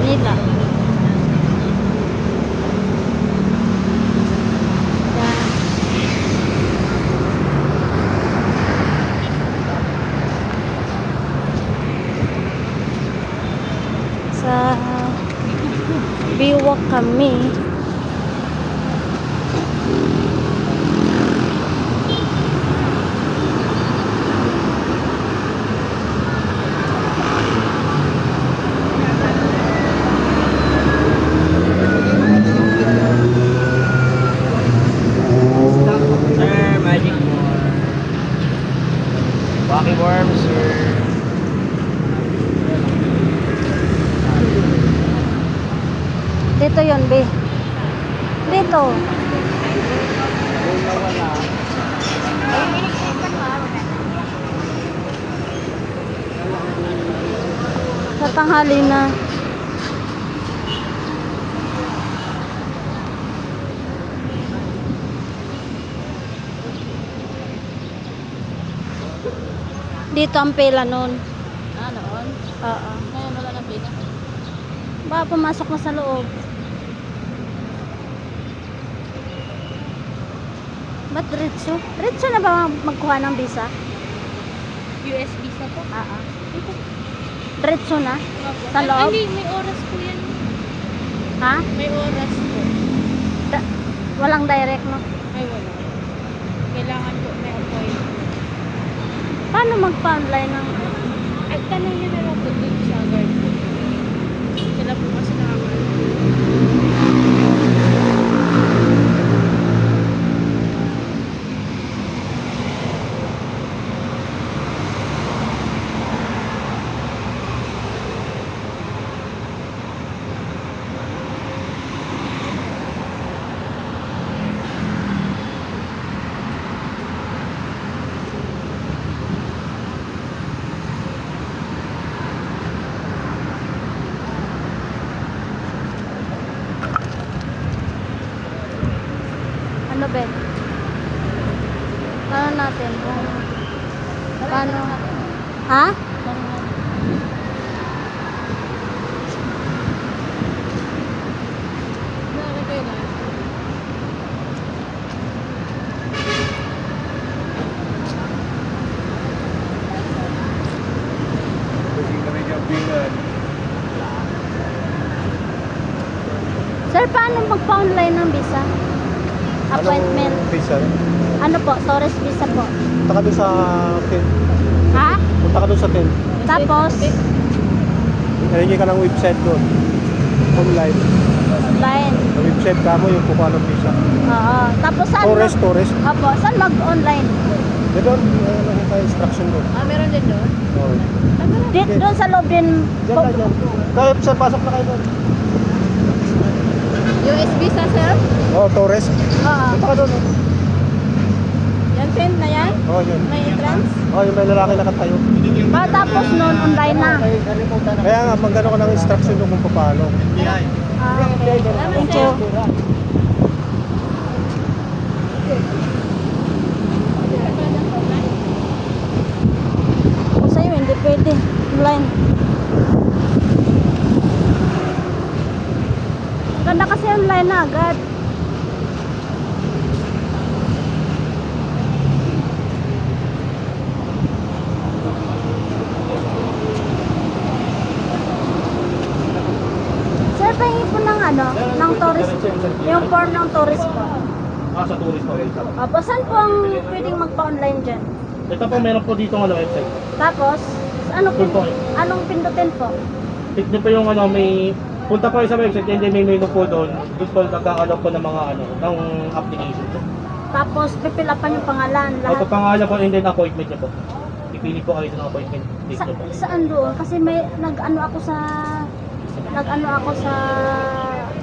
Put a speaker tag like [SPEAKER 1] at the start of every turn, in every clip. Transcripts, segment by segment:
[SPEAKER 1] Manila. Yan. Sa Biwak kami.
[SPEAKER 2] Sir, magic worm. Wacky worm, sir.
[SPEAKER 1] Dito yon be. Dito. Sa tanghali na. Dito ang pila nun.
[SPEAKER 3] Ah, noon?
[SPEAKER 1] Oo.
[SPEAKER 3] Ngayon wala na pila.
[SPEAKER 1] Baka pumasok na sa loob. Ba't diretso? Diretso na ba magkuha ng visa?
[SPEAKER 3] US visa po?
[SPEAKER 1] Oo. Diretso na? Sa
[SPEAKER 3] Ay,
[SPEAKER 1] loob?
[SPEAKER 3] hindi, may oras po yan.
[SPEAKER 1] Ha?
[SPEAKER 3] May oras po.
[SPEAKER 1] Walang direct, no?
[SPEAKER 3] Ay, wala. Kailangan po may appointment.
[SPEAKER 1] Paano magpa-online ng...
[SPEAKER 3] At tanong nyo na lang po dun sa guard po. Sila po kasi nakakala.
[SPEAKER 1] Ano ba? Ano natin? Kung... Paano? Ha?
[SPEAKER 3] Nalagay na.
[SPEAKER 1] Sir, paano magpa-online ng visa? Appointment?
[SPEAKER 4] Anong visa?
[SPEAKER 1] Ano po? Tourist visa po.
[SPEAKER 4] Punta ka doon sa tent.
[SPEAKER 1] Ha?
[SPEAKER 4] Punta ka doon sa tent.
[SPEAKER 1] Tapos,
[SPEAKER 4] Nalagay ka ng website doon. Online.
[SPEAKER 1] online.
[SPEAKER 4] Sa website ka mo yung kukuha ng visa.
[SPEAKER 1] Oo. Tapos saan?
[SPEAKER 4] Tourist.
[SPEAKER 1] Opo, saan mag-online?
[SPEAKER 4] Di doon, nakita instruction doon.
[SPEAKER 3] Ah, meron din doon?
[SPEAKER 4] Oo.
[SPEAKER 1] Doon sa loob din.
[SPEAKER 4] Diyan na, dyan. Kaya sir, pasok na kayo doon.
[SPEAKER 3] US visa, sir?
[SPEAKER 4] Oo, tourist.
[SPEAKER 1] Oo.
[SPEAKER 4] Punta ka doon.
[SPEAKER 3] Yan, tent na yan?
[SPEAKER 4] Oo, yun.
[SPEAKER 3] May entrance?
[SPEAKER 4] Oo, yung may lalaki nakatayo.
[SPEAKER 1] Tapos noon, online na.
[SPEAKER 4] Kaya nga, magkano ka ng instruction doon kung paano.
[SPEAKER 1] Ah, okay. Thank you. Kung sa'yo, hindi pwede. Online. Ganda kasi online na agad. Sir, pahingi po ng ano, ng tourist, yung form ng tourist po.
[SPEAKER 2] Sa tourist po.
[SPEAKER 1] Opo, saan po ang pwedeng magpa-online dyan?
[SPEAKER 2] Ito po, meron po dito ng website.
[SPEAKER 1] Tapos, ano po,
[SPEAKER 2] Full point.
[SPEAKER 1] anong pindutin po?
[SPEAKER 2] Click nyo po yung may... Punta po kayo sa website, and then may menu po doon. Doon po nagkakalaw po ng mga ng application po.
[SPEAKER 1] Tapos, pipilapan yung pangalan,
[SPEAKER 2] Lahat.
[SPEAKER 1] lahat.
[SPEAKER 2] Pangalan po, and then appointment nyo po. Pipili po kayo ng appointment date nyo po.
[SPEAKER 1] Saan doon? Kasi may nag-ano ako sa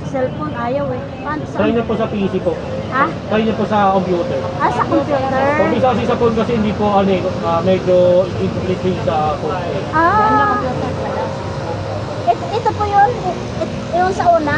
[SPEAKER 1] cellphone, ayaw eh. Paano
[SPEAKER 2] Try
[SPEAKER 1] saan?
[SPEAKER 2] nyo po sa PC po.
[SPEAKER 1] Ha?
[SPEAKER 2] Try nyo po sa computer.
[SPEAKER 1] Ah, sa computer.
[SPEAKER 2] Kung isa kasi sa phone kasi hindi po medyo incomplete yung sa phone.
[SPEAKER 1] Ah. Ito po yun? Yung sa una?